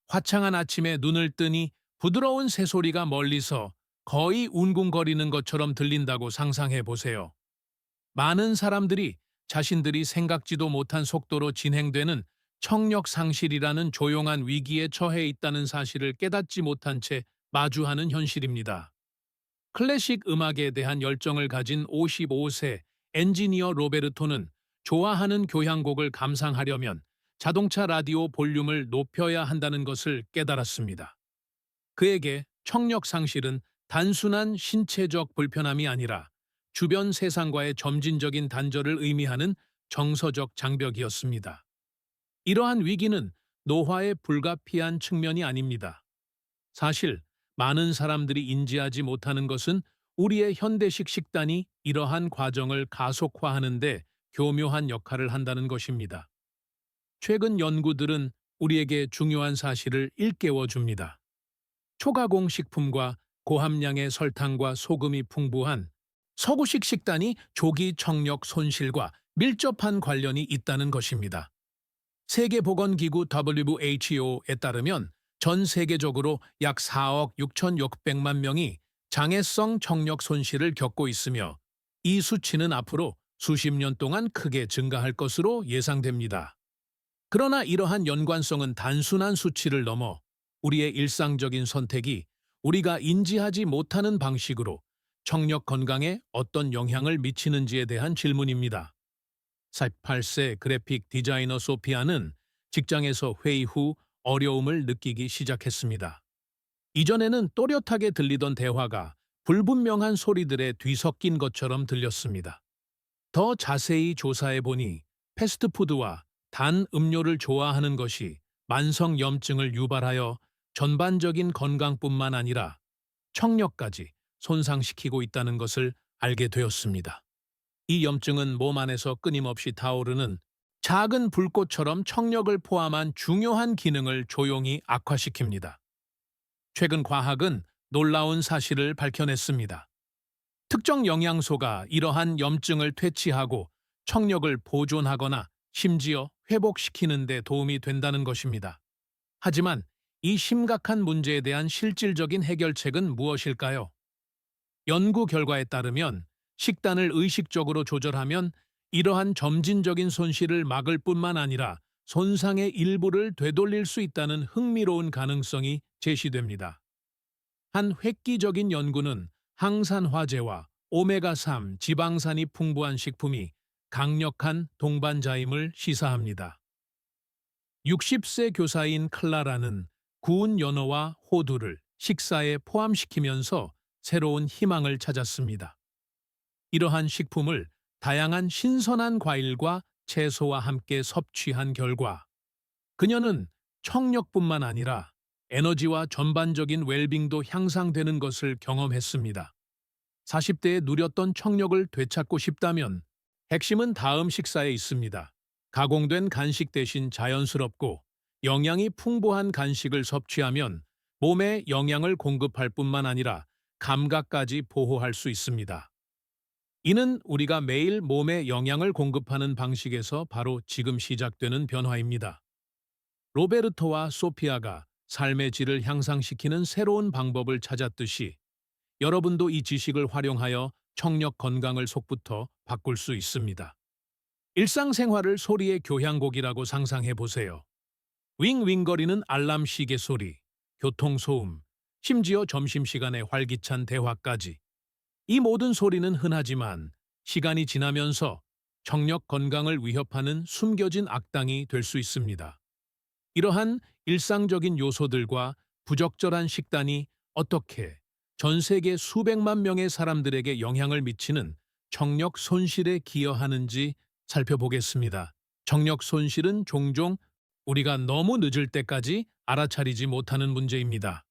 화창한 아침에 눈을 뜨니 부드러운 새소리가 멀리서 거의 웅웅거리는 것처럼 들린다고 상상해 보세요. 많은 사람들이 자신들이 생각지도 못한 속도로 진행되는 청력 상실이라는 조용한 위기에 처해 있다는 사실을 깨닫지 못한 채 마주하는 현실입니다. 클래식 음악에 대한 열정을 가진 55세 엔지니어 로베르토는 좋아하는 교향곡을 감상하려면 자동차 라디오 볼륨을 높여야 한다는 것을 깨달았습니다. 그에게 청력 상실은 단순한 신체적 불편함이 아니라 주변 세상과의 점진적인 단절을 의미하는 정서적 장벽이었습니다. 이러한 위기는 노화에 불가피한 측면이 아닙니다. 사실 많은 사람들이 인지하지 못하는 것은 우리의 현대식 식단이 이러한 과정을 가속화하는 데 교묘한 역할을 한다는 것입니다. 최근 연구들은 우리에게 중요한 사실을 일깨워 줍니다. 초가공 식품과 고함량의 설탕과 소금이 풍부한 서구식 식단이 조기 청력 손실과 밀접한 관련이 있다는 것입니다. 세계보건기구 WHO에 따르면 전 세계적으로 약 4억 6,600만 명이 장애성 청력 손실을 겪고 있으며 이 수치는 앞으로 수십 년 동안 크게 증가할 것으로 예상됩니다. 그러나 이러한 연관성은 단순한 수치를 넘어 우리의 일상적인 선택이 우리가 인지하지 못하는 방식으로 청력 건강에 어떤 영향을 미치는지에 대한 질문입니다. 48세 그래픽 디자이너 소피아는 직장에서 회의 후 어려움을 느끼기 시작했습니다. 이전에는 또렷하게 들리던 대화가 불분명한 소리들에 뒤섞인 것처럼 들렸습니다. 더 자세히 조사해 보니 패스트푸드와 단 음료를 좋아하는 것이 만성염증을 유발하여 전반적인 건강뿐만 아니라 청력까지 손상시키고 있다는 것을 알게 되었습니다. 이 염증은 몸 안에서 끊임없이 타오르는 작은 불꽃처럼 청력을 포함한 중요한 기능을 조용히 악화시킵니다. 최근 과학은 놀라운 사실을 밝혀냈습니다. 특정 영양소가 이러한 염증을 퇴치하고 청력을 보존하거나 심지어 회복시키는 데 도움이 된다는 것입니다. 하지만 이 심각한 문제에 대한 실질적인 해결책은 무엇일까요? 연구 결과에 따르면 식단을 의식적으로 조절하면 이러한 점진적인 손실을 막을 뿐만 아니라 손상의 일부를 되돌릴 수 있다는 흥미로운 가능성이 제시됩니다. 한 획기적인 연구는 항산화제와 오메가3 지방산이 풍부한 식품이 강력한 동반자임을 시사합니다. 60세 교사인 클라라는 구운 연어와 호두를 식사에 포함시키면서 새로운 희망을 찾았습니다. 이러한 식품을 다양한 신선한 과일과 채소와 함께 섭취한 결과 그녀는 청력뿐만 아니라 에너지와 전반적인 웰빙도 향상되는 것을 경험했습니다. 40대에 누렸던 청력을 되찾고 싶다면 핵심은 다음 식사에 있습니다. 가공된 간식 대신 자연스럽고 영양이 풍부한 간식을 섭취하면 몸에 영양을 공급할 뿐만 아니라 감각까지 보호할 수 있습니다. 이는 우리가 매일 몸에 영양을 공급하는 방식에서 바로 지금 시작되는 변화입니다. 로베르토와 소피아가 삶의 질을 향상시키는 새로운 방법을 찾았듯이 여러분도 이 지식을 활용하여 청력 건강을 속부터 바꿀 수 있습니다. 일상생활을 소리의 교향곡이라고 상상해 보세요. 윙윙거리는 알람 시계 소리, 교통소음, 심지어 점심시간의 활기찬 대화까지. 이 모든 소리는 흔하지만 시간이 지나면서 청력 건강을 위협하는 숨겨진 악당이 될 수 있습니다. 이러한 일상적인 요소들과 부적절한 식단이 어떻게 전 세계 수백만 명의 사람들에게 영향을 미치는 청력 손실에 기여하는지 살펴보겠습니다. 청력 손실은 종종 우리가 너무 늦을 때까지 알아차리지 못하는 문제입니다.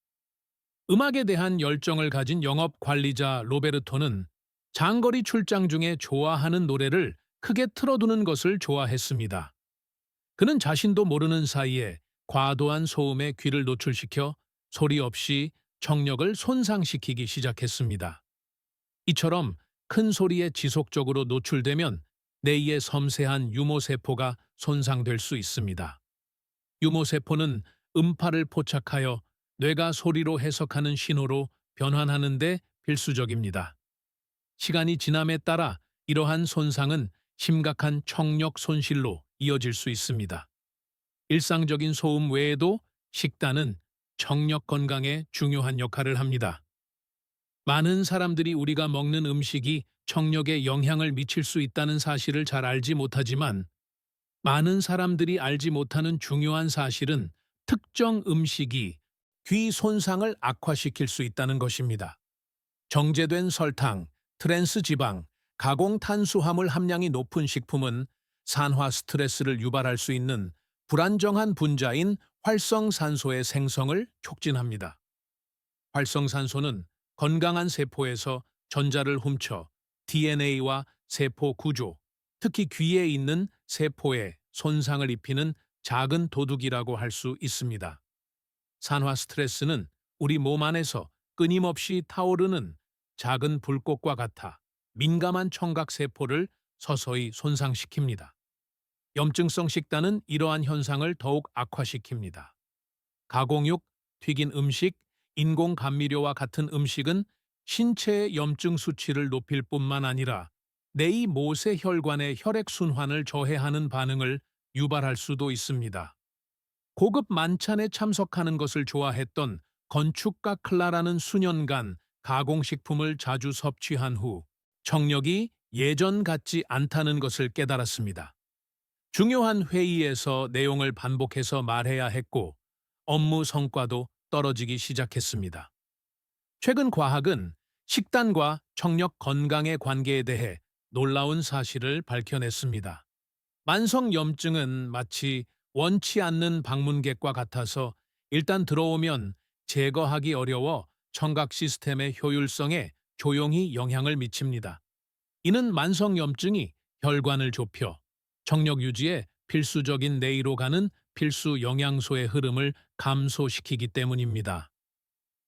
음악에 대한 열정을 가진 영업 관리자 로베르토는 장거리 출장 중에 좋아하는 노래를 크게 틀어두는 것을 좋아했습니다. 그는 자신도 모르는 사이에 과도한 소음에 귀를 노출시켜 소리 없이 청력을 손상시키기 시작했습니다. 이처럼 큰 소리에 지속적으로 노출되면 뇌의 섬세한 유모세포가 손상될 수 있습니다. 유모세포는 음파를 포착하여 뇌가 소리로 해석하는 신호로 변환하는 데 필수적입니다. 시간이 지남에 따라 이러한 손상은 심각한 청력 손실로 이어질 수 있습니다. 일상적인 소음 외에도 식단은 청력 건강에 중요한 역할을 합니다. 많은 사람들이 우리가 먹는 음식이 청력에 영향을 미칠 수 있다는 사실을 잘 알지 못하지만, 많은 사람들이 알지 못하는 중요한 사실은 특정 음식이 귀 손상을 악화시킬 수 있다는 것입니다. 정제된 설탕, 트랜스 지방, 가공 탄수화물 함량이 높은 식품은 산화 스트레스를 유발할 수 있는 불안정한 분자인 활성산소의 생성을 촉진합니다. 활성산소는 건강한 세포에서 전자를 훔쳐 DNA와 세포 구조, 특히 귀에 있는 세포에 손상을 입히는 작은 도둑이라고 할 수 있습니다. 산화 스트레스는 우리 몸 안에서 끊임없이 타오르는 작은 불꽃과 같아 민감한 청각 세포를 서서히 손상시킵니다. 염증성 식단은 이러한 현상을 더욱 악화시킵니다. 가공육, 튀긴 음식, 인공 감미료와 같은 음식은 신체의 염증 수치를 높일 뿐만 아니라 뇌의 모세혈관의 혈액순환을 저해하는 반응을 유발할 수도 있습니다. 고급 만찬에 참석하는 것을 좋아했던 건축가 클라라는 수년간 가공식품을 자주 섭취한 후 청력이 예전 같지 않다는 것을 깨달았습니다. 중요한 회의에서 내용을 반복해서 말해야 했고 업무 성과도 떨어지기 시작했습니다. 최근 과학은 식단과 청력 건강의 관계에 대해 놀라운 사실을 밝혀냈습니다. 만성염증은 마치 원치 않는 방문객과 같아서 일단 들어오면 제거하기 어려워 청각 시스템의 효율성에 조용히 영향을 미칩니다. 이는 만성염증이 혈관을 좁혀 청력 유지에 필수적인 뇌로 가는 필수 영양소의 흐름을 감소시키기 때문입니다.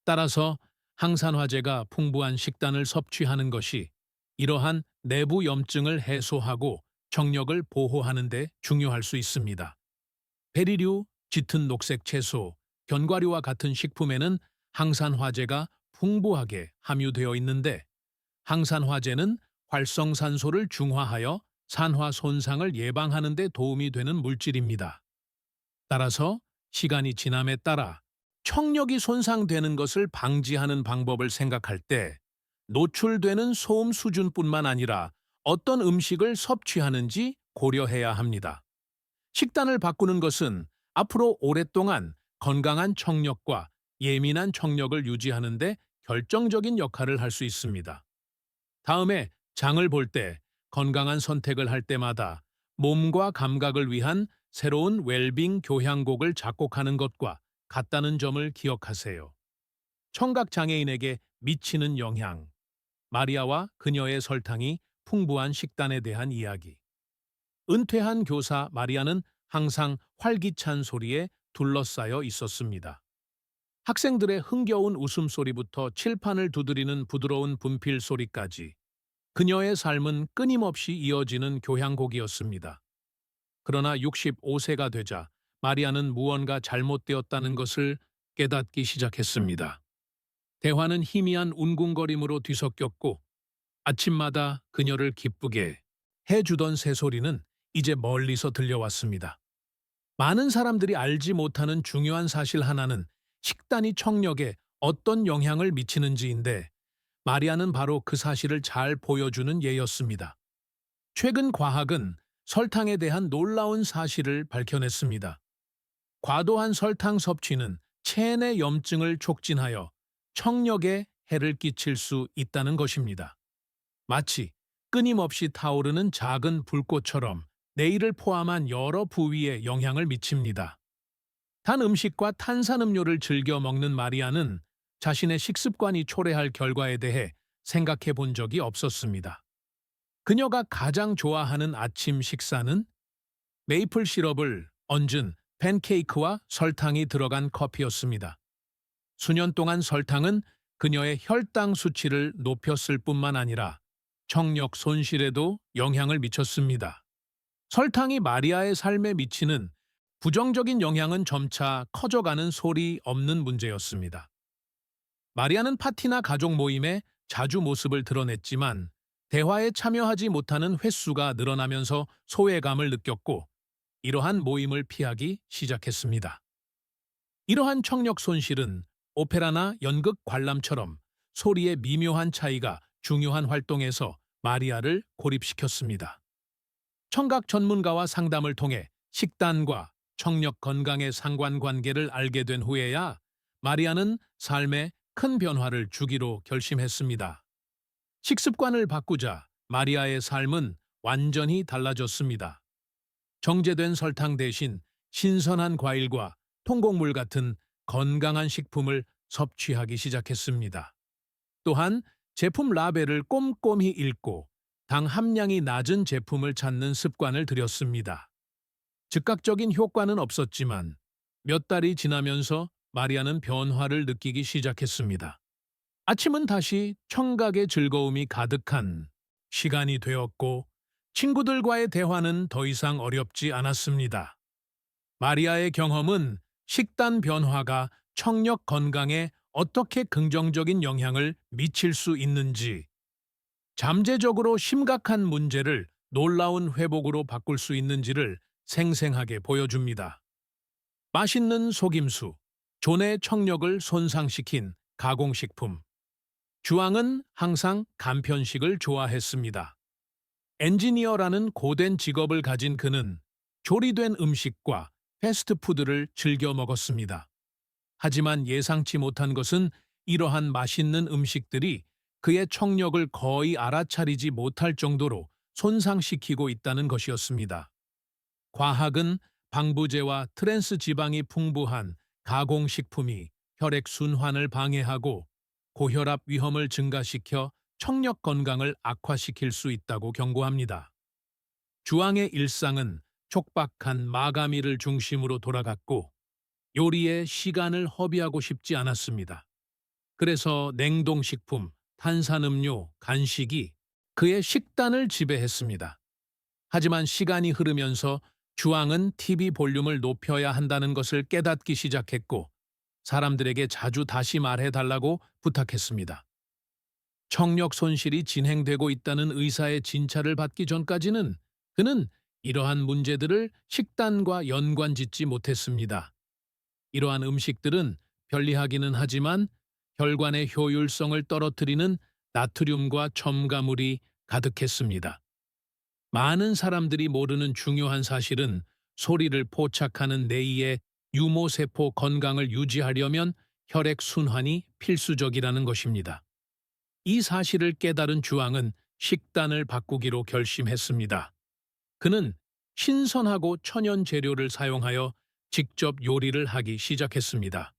따라서 항산화제가 풍부한 식단을 섭취하는 것이 이러한 내부 염증을 해소하고 청력을 보호하는 데 중요할 수 있습니다. 베리류, 짙은 녹색 채소, 견과류와 같은 식품에는 항산화제가 풍부하게 함유되어 있는데, 항산화제는 활성산소를 중화하여 산화 손상을 예방하는 데 도움이 되는 물질입니다. 따라서 시간이 지남에 따라 청력이 손상되는 것을 방지하는 방법을 생각할 때 노출되는 소음 수준뿐만 아니라 어떤 음식을 섭취하는지 고려해야 합니다. 식단을 바꾸는 것은 앞으로 오랫동안 건강한 청력과 예민한 청력을 유지하는 데 결정적인 역할을 할 수 있습니다. 다음에 장을 볼 때 건강한 선택을 할 때마다 몸과 감각을 위한 새로운 웰빙 교향곡을 작곡하는 것과 같다는 점을 기억하세요. 청각 장애인에게 미치는 영향, 마리아와 그녀의 설탕이 풍부한 식단에 대한 이야기. 은퇴한 교사 마리아는 항상 활기찬 소리에 둘러싸여 있었습니다. 학생들의 흥겨운 웃음소리부터 칠판을 두드리는 부드러운 분필 소리까지 그녀의 삶은 끊임없이 이어지는 교향곡이었습니다. 그러나 65세가 되자 마리아는 무언가 잘못되었다는 것을 깨닫기 시작했습니다. 대화는 희미한 웅궁거림으로 뒤섞였고 아침마다 그녀를 기쁘게 해주던 새소리는 이제 멀리서 들려왔습니다. 많은 사람들이 알지 못하는 중요한 사실 하나는 식단이 청력에 어떤 영향을 미치는지인데, 마리아는 바로 그 사실을 잘 보여주는 예였습니다. 최근 과학은 설탕에 대한 놀라운 사실을 밝혀냈습니다. 과도한 설탕 섭취는 체내 염증을 촉진하여 청력에 해를 끼칠 수 있다는 것입니다. 마치 끊임없이 타오르는 작은 불꽃처럼 뇌를 포함한 여러 부위에 영향을 미칩니다. 단 음식과 탄산음료를 즐겨 먹는 마리아는 자신의 식습관이 초래할 결과에 대해 생각해 본 적이 없었습니다. 그녀가 가장 좋아하는 아침 식사는 메이플 시럽을 얹은 팬케이크와 설탕이 들어간 커피였습니다. 수년 동안 설탕은 그녀의 혈당 수치를 높였을 뿐만 아니라 청력 손실에도 영향을 미쳤습니다. 설탕이 마리아의 삶에 미치는 부정적인 영향은 점차 커져가는 소리 없는 문제였습니다. 마리아는 파티나 가족 모임에 자주 모습을 드러냈지만 대화에 참여하지 못하는 횟수가 늘어나면서 소외감을 느꼈고 이러한 모임을 피하기 시작했습니다. 이러한 청력 손실은 오페라나 연극 관람처럼 소리의 미묘한 차이가 중요한 활동에서 마리아를 고립시켰습니다. 청각 전문가와 상담을 통해 식단과 청력 건강의 상관관계를 알게 된 후에야 마리아는 삶에 큰 변화를 주기로 결심했습니다. 식습관을 바꾸자 마리아의 삶은 완전히 달라졌습니다. 정제된 설탕 대신 신선한 과일과 통곡물 같은 건강한 식품을 섭취하기 시작했습니다. 또한 제품 라벨을 꼼꼼히 읽고 당 함량이 낮은 제품을 찾는 습관을 들였습니다. 즉각적인 효과는 없었지만 몇 달이 지나면서 마리아는 변화를 느끼기 시작했습니다. 아침은 다시 청각의 즐거움이 가득한 시간이 되었고 친구들과의 대화는 더 이상 어렵지 않았습니다. 마리아의 경험은 식단 변화가 청력 건강에 어떻게 긍정적인 영향을 미칠 수 있는지, 잠재적으로 심각한 문제를 놀라운 회복으로 바꿀 수 있는지를 생생하게 보여줍니다. 맛있는 속임수, 존의 청력을 손상시킨 가공식품. 주앙은 항상 간편식을 좋아했습니다. 엔지니어라는 고된 직업을 가진 그는 조리된 음식과 패스트푸드를 즐겨 먹었습니다. 하지만 예상치 못한 것은 이러한 맛있는 음식들이 그의 청력을 거의 알아차리지 못할 정도로 손상시키고 있다는 것이었습니다. 과학은 방부제와 트랜스 지방이 풍부한 가공식품이 혈액 순환을 방해하고 고혈압 위험을 증가시켜 청력 건강을 악화시킬 수 있다고 경고합니다. 주앙의 일상은 촉박한 마감일을 중심으로 돌아갔고 요리에 시간을 허비하고 싶지 않았습니다. 그래서 냉동식품, 탄산음료, 간식이 그의 식단을 지배했습니다. 하지만 시간이 흐르면서 주앙은 TV 볼륨을 높여야 한다는 것을 깨닫기 시작했고 사람들에게 자주 다시 말해달라고 부탁했습니다. 청력 손실이 진행되고 있다는 의사의 진찰을 받기 전까지는 그는 이러한 문제들을 식단과 연관짓지 못했습니다. 이러한 음식들은 편리하기는 하지만 혈관의 효율성을 떨어뜨리는 나트륨과 첨가물이 가득했습니다. 많은 사람들이 모르는 중요한 사실은 소리를 포착하는 뇌의 유모세포 건강을 유지하려면 혈액 순환이 필수적이라는 것입니다. 이 사실을 깨달은 주앙은 식단을 바꾸기로 결심했습니다. 그는 신선하고 천연 재료를 사용하여 직접 요리를 하기 시작했습니다.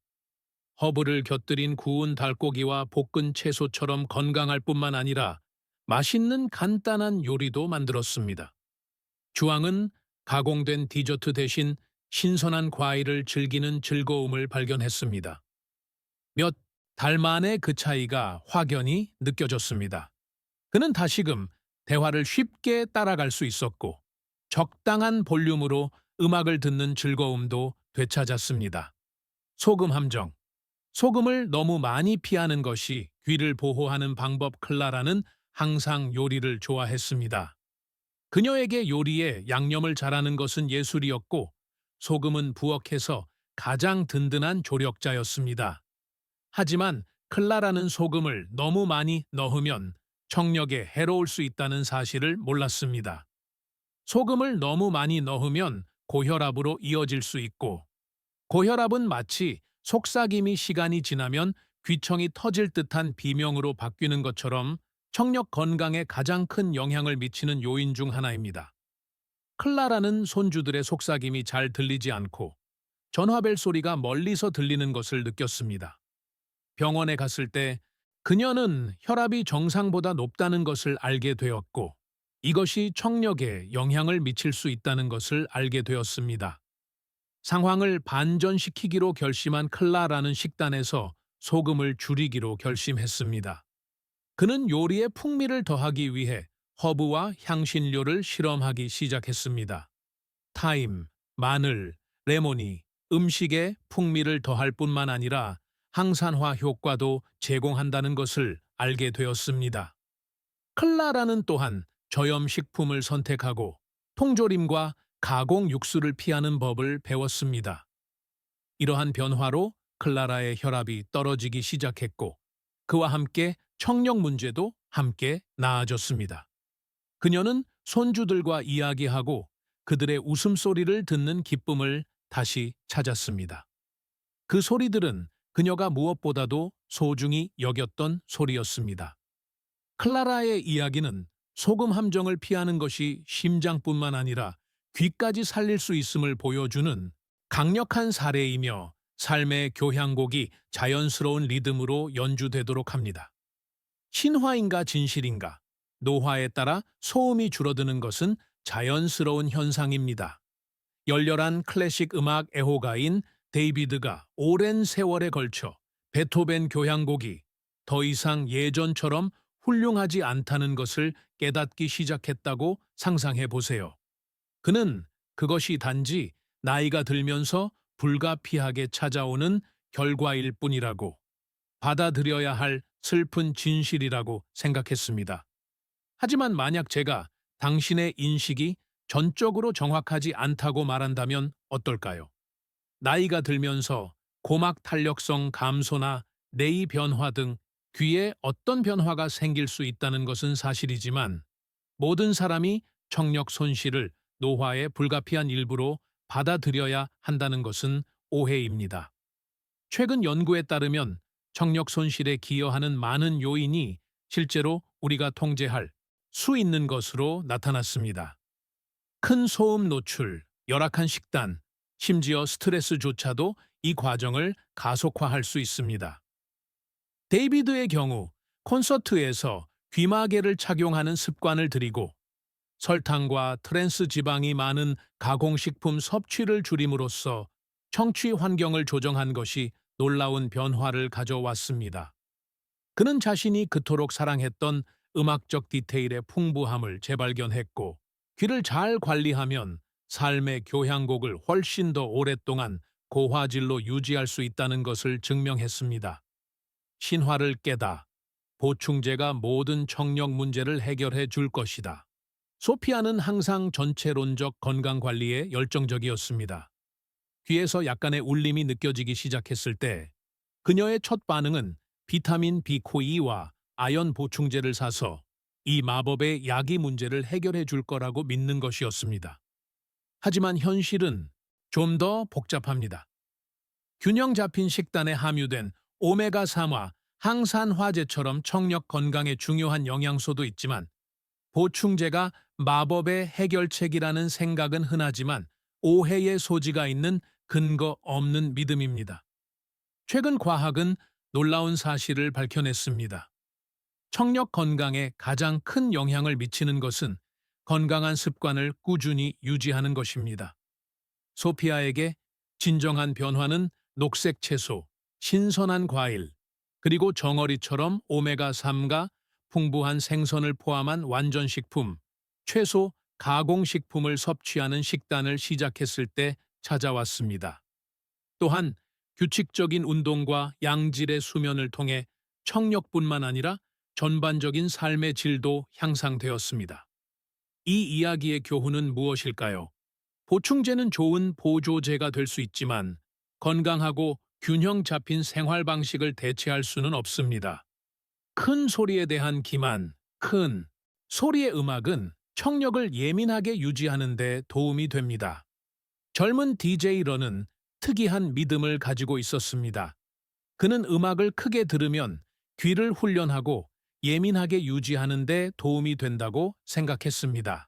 허브를 곁들인 구운 닭고기와 볶은 채소처럼 건강할 뿐만 아니라 맛있는 간단한 요리도 만들었습니다. 주앙은 가공된 디저트 대신 신선한 과일을 즐기는 즐거움을 발견했습니다. 몇 달 만에 그 차이가 확연히 느껴졌습니다. 그는 다시금 대화를 쉽게 따라갈 수 있었고 적당한 볼륨으로 음악을 듣는 즐거움도 되찾았습니다. 소금 함정. 소금을 너무 많이 피하는 것이 귀를 보호하는 방법. 클라라는 항상 요리를 좋아했습니다. 그녀에게 요리에 양념을 잘하는 것은 예술이었고 소금은 부엌에서 가장 든든한 조력자였습니다. 하지만 클라라는 소금을 너무 많이 넣으면 청력에 해로울 수 있다는 사실을 몰랐습니다. 소금을 너무 많이 넣으면 고혈압으로 이어질 수 있고 고혈압은 마치 속삭임이 시간이 지나면 귀청이 터질 듯한 비명으로 바뀌는 것처럼 청력 건강에 가장 큰 영향을 미치는 요인 중 하나입니다. 클라라는 손주들의 속삭임이 잘 들리지 않고 전화벨 소리가 멀리서 들리는 것을 느꼈습니다. 병원에 갔을 때 그녀는 혈압이 정상보다 높다는 것을 알게 되었고 이것이 청력에 영향을 미칠 수 있다는 것을 알게 되었습니다. 상황을 반전시키기로 결심한 클라라는 식단에서 소금을 줄이기로 결심했습니다. 그는 요리에 풍미를 더하기 위해 허브와 향신료를 실험하기 시작했습니다. 타임, 마늘, 레몬이 음식에 풍미를 더할 뿐만 아니라 항산화 효과도 제공한다는 것을 알게 되었습니다. 클라라는 또한 저염식품을 선택하고 통조림과 가공 육수를 피하는 법을 배웠습니다. 이러한 변화로 클라라의 혈압이 떨어지기 시작했고 그와 함께 청력 문제도 함께 나아졌습니다. 그녀는 손주들과 이야기하고 그들의 웃음소리를 듣는 기쁨을 다시 찾았습니다. 그 소리들은 그녀가 무엇보다도 소중히 여겼던 소리였습니다. 클라라의 이야기는 소금 함정을 피하는 것이 심장뿐만 아니라 귀까지 살릴 수 있음을 보여주는 강력한 사례이며 삶의 교향곡이 자연스러운 리듬으로 연주되도록 합니다. 신화인가 진실인가? 노화에 따라 소음이 줄어드는 것은 자연스러운 현상입니다. 열렬한 클래식 음악 애호가인 데이비드가 오랜 세월에 걸쳐 베토벤 교향곡이 더 이상 예전처럼 훌륭하지 않다는 것을 깨닫기 시작했다고 상상해 보세요. 그는 그것이 단지 나이가 들면서 불가피하게 찾아오는 결과일 뿐이라고 받아들여야 할 슬픈 진실이라고 생각했습니다. 하지만 만약 제가 당신의 인식이 전적으로 정확하지 않다고 말한다면 어떨까요? 나이가 들면서 고막 탄력성 감소나 뇌의 변화 등 귀에 어떤 변화가 생길 수 있다는 것은 사실이지만 모든 사람이 청력 손실을 노화의 불가피한 일부로 받아들여야 한다는 것은 오해입니다. 최근 연구에 따르면 청력 손실에 기여하는 많은 요인이 실제로 우리가 통제할 수 있는 것으로 나타났습니다. 큰 소음 노출, 열악한 식단, 심지어 스트레스조차도 이 과정을 가속화할 수 있습니다. 데이비드의 경우 콘서트에서 귀마개를 착용하는 습관을 들이고 설탕과 트랜스 지방이 많은 가공식품 섭취를 줄임으로써 청취 환경을 조정한 것이 놀라운 변화를 가져왔습니다. 그는 자신이 그토록 사랑했던 음악적 디테일의 풍부함을 재발견했고 귀를 잘 관리하면 삶의 교향곡을 훨씬 더 오랫동안 고화질로 유지할 수 있다는 것을 증명했습니다. 신화를 깨다. 보충제가 모든 청력 문제를 해결해 줄 것이다. 소피아는 항상 전체론적 건강관리에 열정적이었습니다. 귀에서 약간의 울림이 느껴지기 시작했을 때 그녀의 첫 반응은 비타민 B2와 아연 보충제를 사서 이 마법의 약이 문제를 해결해 줄 거라고 믿는 것이었습니다. 하지만 현실은 좀 더 복잡합니다. 균형 잡힌 식단에 함유된 오메가3와 항산화제처럼 청력 건강에 중요한 영양소도 있지만 보충제가 마법의 해결책이라는 생각은 흔하지만 오해의 소지가 있는 근거 없는 믿음입니다. 최근 과학은 놀라운 사실을 밝혀냈습니다. 청력 건강에 가장 큰 영향을 미치는 것은 건강한 습관을 꾸준히 유지하는 것입니다. 소피아에게 진정한 변화는 녹색 채소, 신선한 과일, 그리고 정어리처럼 오메가3가 풍부한 생선을 포함한 완전식품, 채소, 가공식품을 섭취하는 식단을 시작했을 때 찾아왔습니다. 또한 규칙적인 운동과 양질의 수면을 통해 청력뿐만 아니라 전반적인 삶의 질도 향상되었습니다. 이 이야기의 교훈은 무엇일까요? 보충제는 좋은 보조제가 될 수 있지만 건강하고 균형 잡힌 생활 방식을 대체할 수는 없습니다. 큰 소리에 대한 기만, 큰 소리의 음악은 청력을 예민하게 유지하는 데 도움이 됩니다. 젊은 DJ 런은 특이한 믿음을 가지고 있었습니다. 그는 음악을 크게 들으면 귀를 훈련하고 예민하게 유지하는 데 도움이 된다고 생각했습니다.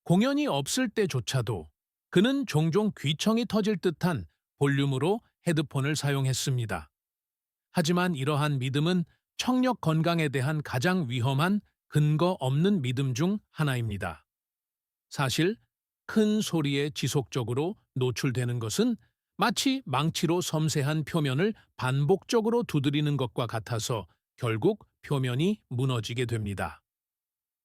공연이 없을 때조차도 그는 종종 귀청이 터질 듯한 볼륨으로 헤드폰을 사용했습니다. 하지만 이러한 믿음은 청력 건강에 대한 가장 위험한 근거 없는 믿음 중 하나입니다. 사실 큰 소리에 지속적으로 노출되는 것은 마치 망치로 섬세한 표면을 반복적으로 두드리는 것과 같아서 결국 표면이 무너지게 됩니다.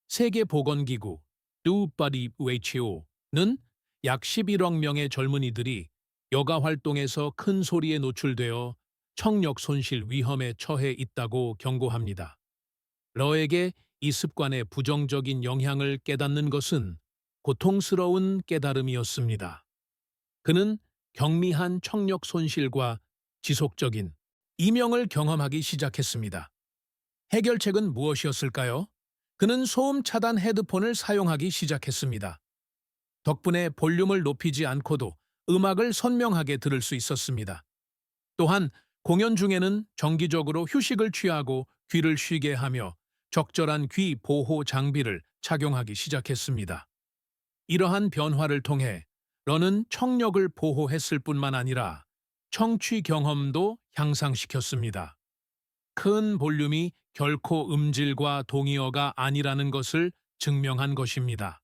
세계보건기구 WHO는 약 11억 명의 젊은이들이 여가 활동에서 큰 소리에 노출되어 청력 손실 위험에 처해 있다고 경고합니다. 러에게 이 습관의 부정적인 영향을 깨닫는 것은 고통스러운 깨달음이었습니다. 그는 경미한 청력 손실과 지속적인 이명을 경험하기 시작했습니다. 해결책은 무엇이었을까요? 그는 소음 차단 헤드폰을 사용하기 시작했습니다. 덕분에 볼륨을 높이지 않고도 음악을 선명하게 들을 수 있었습니다. 또한 공연 중에는 정기적으로 휴식을 취하고 귀를 쉬게 하며 적절한 귀 보호 장비를 착용하기 시작했습니다. 이러한 변화를 통해 런은 청력을 보호했을 뿐만 아니라 청취 경험도 향상시켰습니다. 큰 볼륨이 결코 음질과 동의어가 아니라는 것을 증명한 것입니다.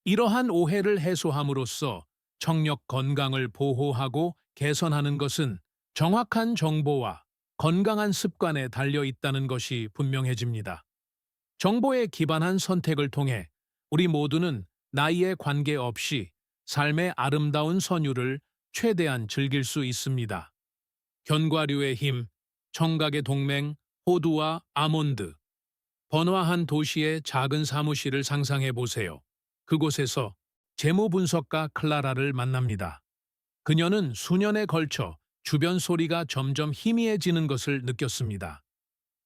이러한 오해를 해소함으로써 청력 건강을 보호하고 개선하는 것은 정확한 정보와 건강한 습관에 달려 있다는 것이 분명해집니다. 정보에 기반한 선택을 통해 우리 모두는 나이에 관계없이 삶의 아름다운 선율을 최대한 즐길 수 있습니다. 견과류의 힘, 청각의 동맹, 호두와 아몬드. 번화한 도시의 작은 사무실을 상상해 보세요. 그곳에서 재무분석가 클라라를 만납니다. 그녀는 수년에 걸쳐 주변 소리가 점점 희미해지는 것을 느꼈습니다.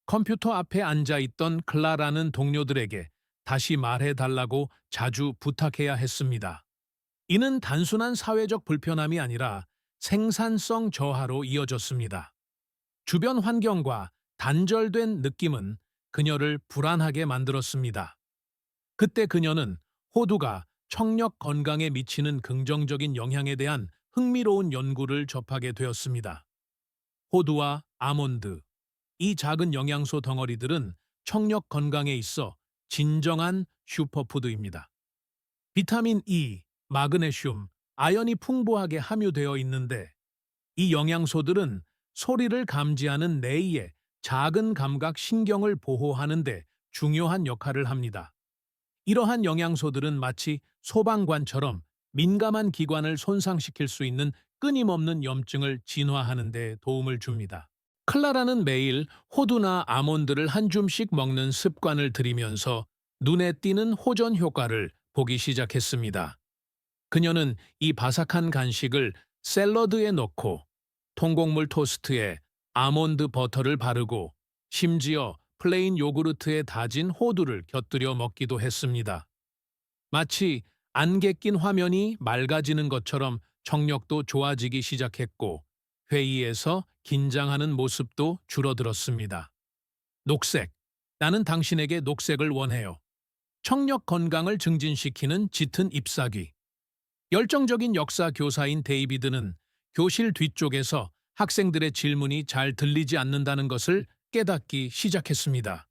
컴퓨터 앞에 앉아있던 클라라는 동료들에게 다시 말해달라고 자주 부탁해야 했습니다. 이는 단순한 사회적 불편함이 아니라 생산성 저하로 이어졌습니다. 주변 환경과 단절된 느낌은 그녀를 불안하게 만들었습니다. 그때 그녀는 호두가 청력 건강에 미치는 긍정적인 영향에 대한 흥미로운 연구를 접하게 되었습니다. 호두와 아몬드, 이 작은 영양소 덩어리들은 청력 건강에 있어 진정한 슈퍼푸드입니다. 비타민 E, 마그네슘, 아연이 풍부하게 함유되어 있는데 이 영양소들은 소리를 감지하는 뇌의 작은 감각 신경을 보호하는 데 중요한 역할을 합니다. 이러한 영양소들은 마치 소방관처럼 민감한 기관을 손상시킬 수 있는 끊임없는 염증을 진화하는 데 도움을 줍니다. 클라라는 매일 호두나 아몬드를 한 줌씩 먹는 습관을 들이면서 눈에 띄는 호전 효과를 보기 시작했습니다. 그녀는 이 바삭한 간식을 샐러드에 넣고 통곡물 토스트에 아몬드 버터를 바르고 심지어 플레인 요구르트에 다진 호두를 곁들여 먹기도 했습니다. 마치 안개 낀 화면이 맑아지는 것처럼 청력도 좋아지기 시작했고 회의에서 긴장하는 모습도 줄어들었습니다. 녹색. 나는 당신에게 녹색을 원해요. 청력 건강을 증진시키는 짙은 잎사귀. 열정적인 역사 교사인 데이비드는 교실 뒤쪽에서 학생들의 질문이 잘 들리지 않는다는 것을 깨닫기 시작했습니다.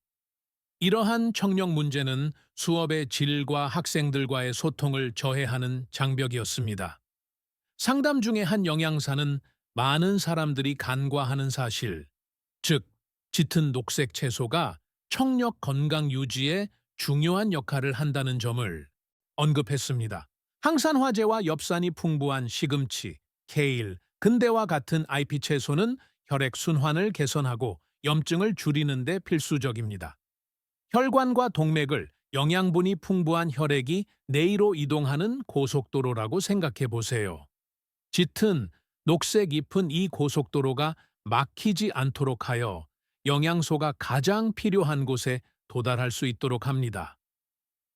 이러한 청력 문제는 수업의 질과 학생들과의 소통을 저해하는 장벽이었습니다. 상담 중에 한 영양사는 많은 사람들이 간과하는 사실, 즉 짙은 녹색 채소가 청력 건강 유지에 중요한 역할을 한다는 점을 언급했습니다. 항산화제와 엽산이 풍부한 시금치, 케일, 근대와 같은 IP 채소는 혈액 순환을 개선하고 염증을 줄이는 데 필수적입니다. 혈관과 동맥을 영양분이 풍부한 혈액이 뇌로 이동하는 고속도로라고 생각해 보세요. 짙은 녹색 잎은 이 고속도로가 막히지 않도록 하여 영양소가 가장 필요한 곳에 도달할 수 있도록 합니다.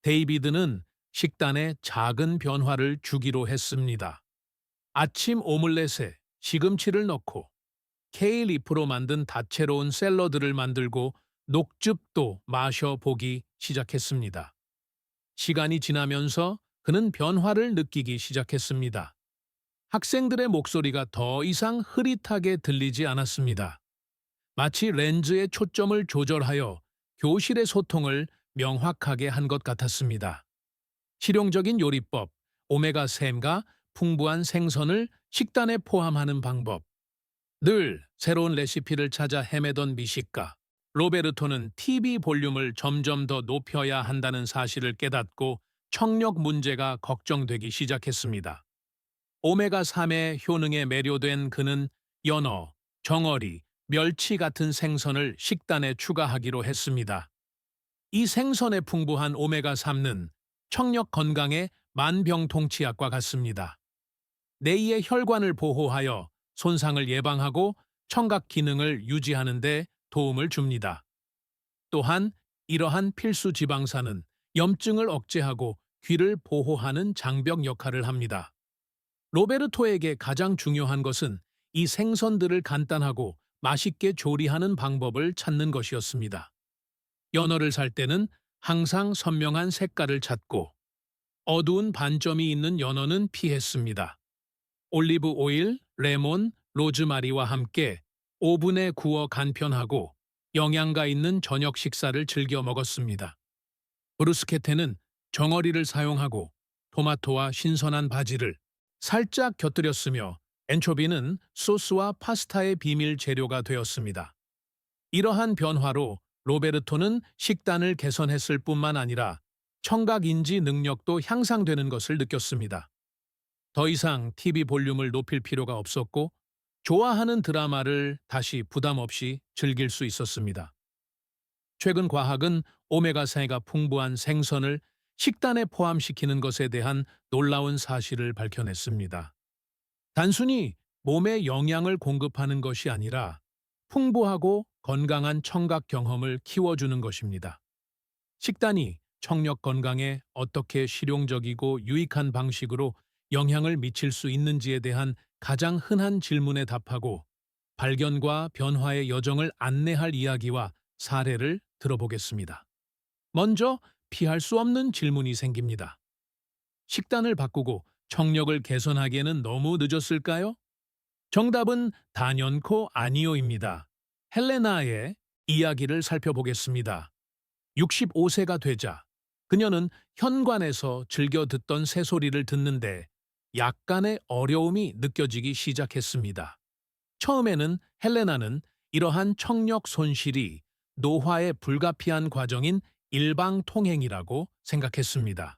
데이비드는 식단에 작은 변화를 주기로 했습니다. 아침 오믈렛에 시금치를 넣고 케일 잎으로 만든 다채로운 샐러드를 만들고 녹즙도 마셔보기 시작했습니다. 시간이 지나면서 그는 변화를 느끼기 시작했습니다. 학생들의 목소리가 더 이상 흐릿하게 들리지 않았습니다. 마치 렌즈의 초점을 조절하여 교실의 소통을 명확하게 한 것 같았습니다. 실용적인 요리법, 오메가3가 풍부한 생선을 식단에 포함하는 방법. 늘 새로운 레시피를 찾아 헤매던 미식가. 로베르토는 TV 볼륨을 점점 더 높여야 한다는 사실을 깨닫고 청력 문제가 걱정되기 시작했습니다. 오메가3의 효능에 매료된 그는 연어, 정어리, 멸치 같은 생선을 식단에 추가하기로 했습니다. 이 생선의 풍부한 오메가3는 청력 건강에 만병통치약과 같습니다. 뇌의 혈관을 보호하여 손상을 예방하고 청각 기능을 유지하는 데 도움을 줍니다. 또한 이러한 필수 지방산은 염증을 억제하고 귀를 보호하는 장벽 역할을 합니다. 로베르토에게 가장 중요한 것은 이 생선들을 간단하고 맛있게 조리하는 방법을 찾는 것이었습니다. 연어를 살 때는 항상 선명한 색깔을 찾고 어두운 반점이 있는 연어는 피했습니다. 올리브 오일, 레몬, 로즈마리와 함께 오븐에 구워 간편하고 영양가 있는 저녁 식사를 즐겨 먹었습니다. 브루스케테는 정어리를 사용하고 토마토와 신선한 바지를 살짝 곁들였으며 엔초비는 소스와 파스타의 비밀 재료가 되었습니다. 이러한 변화로 로베르토는 식단을 개선했을 뿐만 아니라 청각인지 능력도 향상되는 것을 느꼈습니다. 더 이상 TV 볼륨을 높일 필요가 없었고 좋아하는 드라마를 다시 부담 없이 즐길 수 있었습니다. 최근 과학은 오메가3가 풍부한 생선을 식단에 포함시키는 것에 대한 놀라운 사실을 밝혀냈습니다. 단순히 몸에 영양을 공급하는 것이 아니라 풍부하고 건강한 청각 경험을 키워주는 것입니다. 식단이 청력 건강에 어떻게 실용적이고 유익한 방식으로 영향을 미칠 수 있는지에 대한 가장 흔한 질문에 답하고 발견과 변화의 여정을 안내할 이야기와 사례를 들어보겠습니다. 먼저 피할 수 없는 질문이 생깁니다. 식단을 바꾸고 청력을 개선하기에는 너무 늦었을까요? 정답은 단연코 아니요입니다. 헬레나의 이야기를 살펴보겠습니다. 65세가 되자 그녀는 현관에서 즐겨 듣던 새소리를 듣는데 약간의 어려움이 느껴지기 시작했습니다. 처음에는 헬레나는 이러한 청력 손실이 노화의 불가피한 과정인 일방통행이라고 생각했습니다.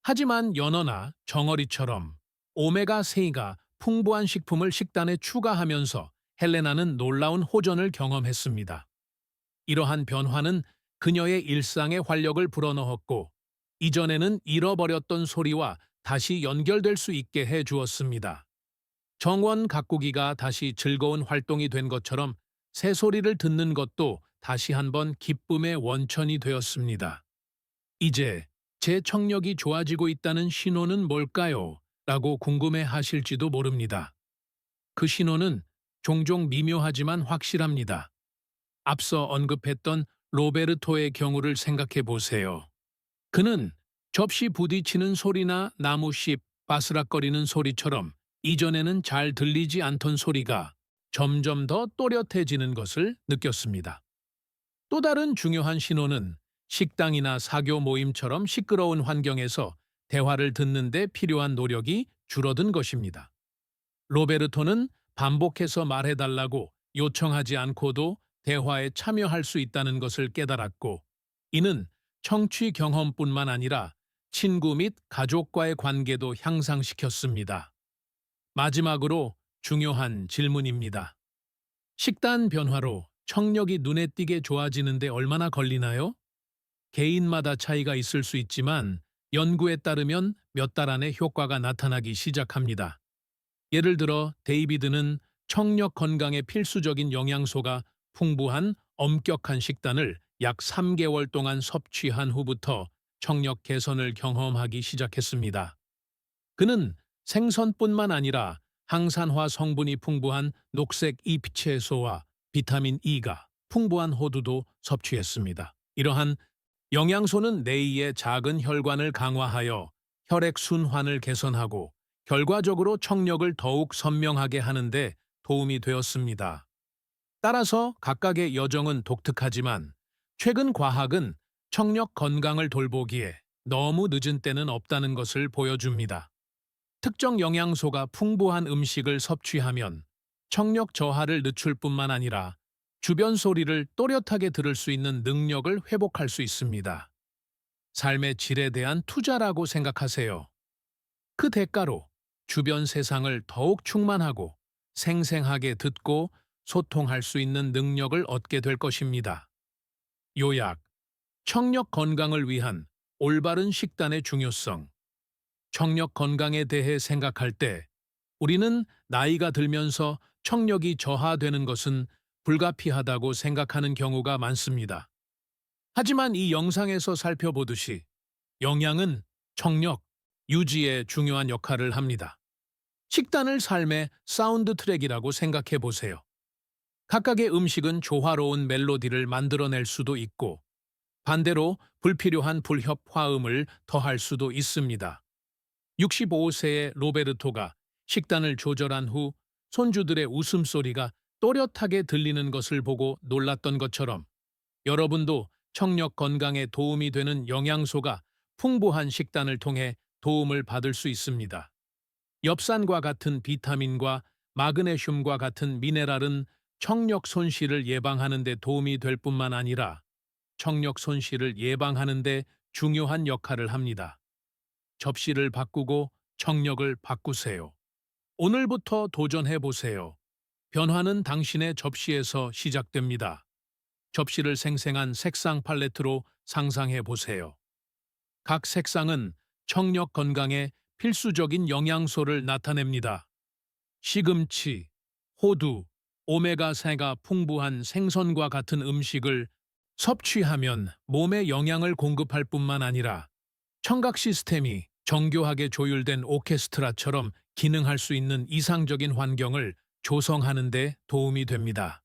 하지만 연어나 정어리처럼 오메가3가 풍부한 식품을 식단에 추가하면서 헬레나는 놀라운 호전을 경험했습니다. 이러한 변화는 그녀의 일상에 활력을 불어넣었고 이전에는 잃어버렸던 소리와 다시 연결될 수 있게 해 주었습니다. 정원 가꾸기가 다시 즐거운 활동이 된 것처럼 새소리를 듣는 것도 다시 한번 기쁨의 원천이 되었습니다. 이제 제 청력이 좋아지고 있다는 신호는 뭘까요? 라고 궁금해 하실지도 모릅니다. 그 신호는 종종 미묘하지만 확실합니다. 앞서 언급했던 로베르토의 경우를 생각해 보세요. 그는 접시 부딪히는 소리나 나무잎 바스락거리는 소리처럼 이전에는 잘 들리지 않던 소리가 점점 더 또렷해지는 것을 느꼈습니다. 또 다른 중요한 신호는 식당이나 사교 모임처럼 시끄러운 환경에서 대화를 듣는 데 필요한 노력이 줄어든 것입니다. 로베르토는 반복해서 말해달라고 요청하지 않고도 대화에 참여할 수 있다는 것을 깨달았고, 이는 청취 경험뿐만 아니라 친구 및 가족과의 관계도 향상시켰습니다. 마지막으로 중요한 질문입니다. 식단 변화로 청력이 눈에 띄게 좋아지는데 얼마나 걸리나요? 개인마다 차이가 있을 수 있지만 연구에 따르면 몇 달 안에 효과가 나타나기 시작합니다. 예를 들어 데이비드는 청력 건강에 필수적인 영양소가 풍부한 엄격한 식단을 약 3개월 동안 섭취한 후부터 청력 개선을 경험하기 시작했습니다. 그는 생선뿐만 아니라 항산화 성분이 풍부한 녹색 잎채소와 비타민 E가 풍부한 호두도 섭취했습니다. 이러한 영양소는 뇌의 작은 혈관을 강화하여 혈액 순환을 개선하고 결과적으로 청력을 더욱 선명하게 하는데 도움이 되었습니다. 따라서 각각의 여정은 독특하지만 최근 과학은 청력 건강을 돌보기에 너무 늦은 때는 없다는 것을 보여줍니다. 특정 영양소가 풍부한 음식을 섭취하면 청력 저하를 늦출 뿐만 아니라 주변 소리를 또렷하게 들을 수 있는 능력을 회복할 수 있습니다. 삶의 질에 대한 투자라고 생각하세요. 그 대가로 주변 세상을 더욱 충만하고 생생하게 듣고 소통할 수 있는 능력을 얻게 될 것입니다. 요약, 청력 건강을 위한 올바른 식단의 중요성. 청력 건강에 대해 생각할 때 우리는 나이가 들면서 청력이 저하되는 것은 불가피하다고 생각하는 경우가 많습니다. 하지만 이 영상에서 살펴보듯이 영양은 청력 유지에 중요한 역할을 합니다. 식단을 삶의 사운드 트랙이라고 생각해 보세요. 각각의 음식은 조화로운 멜로디를 만들어낼 수도 있고 반대로 불필요한 불협 화음을 더할 수도 있습니다. 65세의 로베르토가 식단을 조절한 후 손주들의 웃음소리가 또렷하게 들리는 것을 보고 놀랐던 것처럼 여러분도 청력 건강에 도움이 되는 영양소가 풍부한 식단을 통해 도움을 받을 수 있습니다. 엽산과 같은 비타민과 마그네슘과 같은 미네랄은 청력 손실을 예방하는 데 도움이 될 뿐만 아니라 청력 손실을 예방하는 데 중요한 역할을 합니다. 접시를 바꾸고 청력을 바꾸세요. 오늘부터 도전해 보세요. 변화는 당신의 접시에서 시작됩니다. 접시를 생생한 색상 팔레트로 상상해 보세요. 각 색상은 청력 건강에 필수적인 영양소를 나타냅니다. 시금치, 호두, 오메가3가 풍부한 생선과 같은 음식을 섭취하면 몸에 영양을 공급할 뿐만 아니라 청각 시스템이 정교하게 조율된 오케스트라처럼 기능할 수 있는 이상적인 환경을 조성하는 데 도움이 됩니다.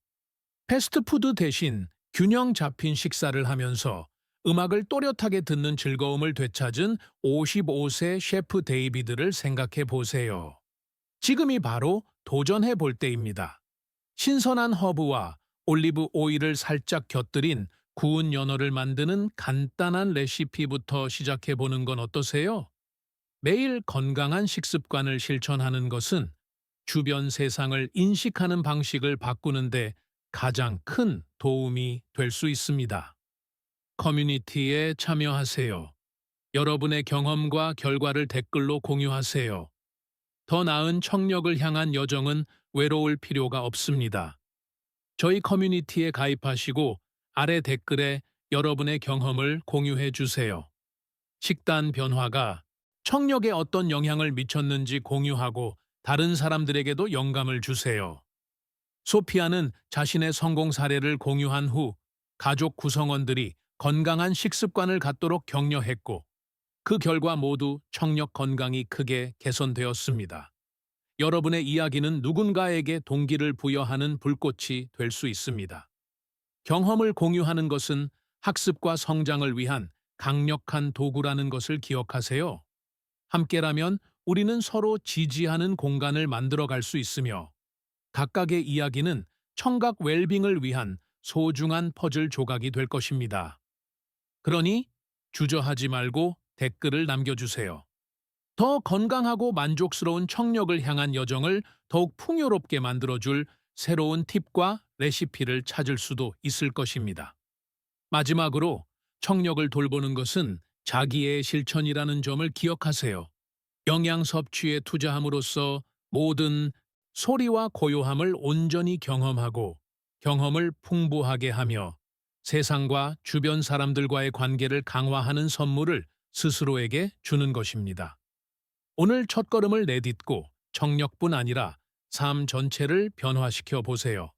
패스트푸드 대신 균형 잡힌 식사를 하면서 음악을 또렷하게 듣는 즐거움을 되찾은 55세 셰프 데이비드를 생각해 보세요. 지금이 바로 도전해 볼 때입니다. 신선한 허브와 올리브 오일을 살짝 곁들인 구운 연어를 만드는 간단한 레시피부터 시작해 보는 건 어떠세요? 매일 건강한 식습관을 실천하는 것은 주변 세상을 인식하는 방식을 바꾸는데 가장 큰 도움이 될 수 있습니다. 커뮤니티에 참여하세요. 여러분의 경험과 결과를 댓글로 공유하세요. 더 나은 청력을 향한 여정은 외로울 필요가 없습니다. 저희 커뮤니티에 가입하시고 아래 댓글에 여러분의 경험을 공유해 주세요. 식단 변화가 청력에 어떤 영향을 미쳤는지 공유하고 다른 사람들에게도 영감을 주세요. 소피아는 자신의 성공 사례를 공유한 후 가족 구성원들이 건강한 식습관을 갖도록 격려했고 그 결과 모두 청력 건강이 크게 개선되었습니다. 여러분의 이야기는 누군가에게 동기를 부여하는 불꽃이 될 수 있습니다. 경험을 공유하는 것은 학습과 성장을 위한 강력한 도구라는 것을 기억하세요. 함께라면 우리는 서로 지지하는 공간을 만들어갈 수 있으며 각각의 이야기는 청각 웰빙을 위한 소중한 퍼즐 조각이 될 것입니다. 그러니 주저하지 말고 댓글을 남겨주세요. 더 건강하고 만족스러운 청력을 향한 여정을 더욱 풍요롭게 만들어줄 새로운 팁과 레시피를 찾을 수도 있을 것입니다. 마지막으로 청력을 돌보는 것은 자기의 실천이라는 점을 기억하세요. 영양 섭취에 투자함으로써 모든 소리와 고요함을 온전히 경험하고 경험을 풍부하게 하며 세상과 주변 사람들과의 관계를 강화하는 선물을 스스로에게 주는 것입니다. 오늘 첫걸음을 내딛고 청력뿐 아니라 삶 전체를 변화시켜 보세요.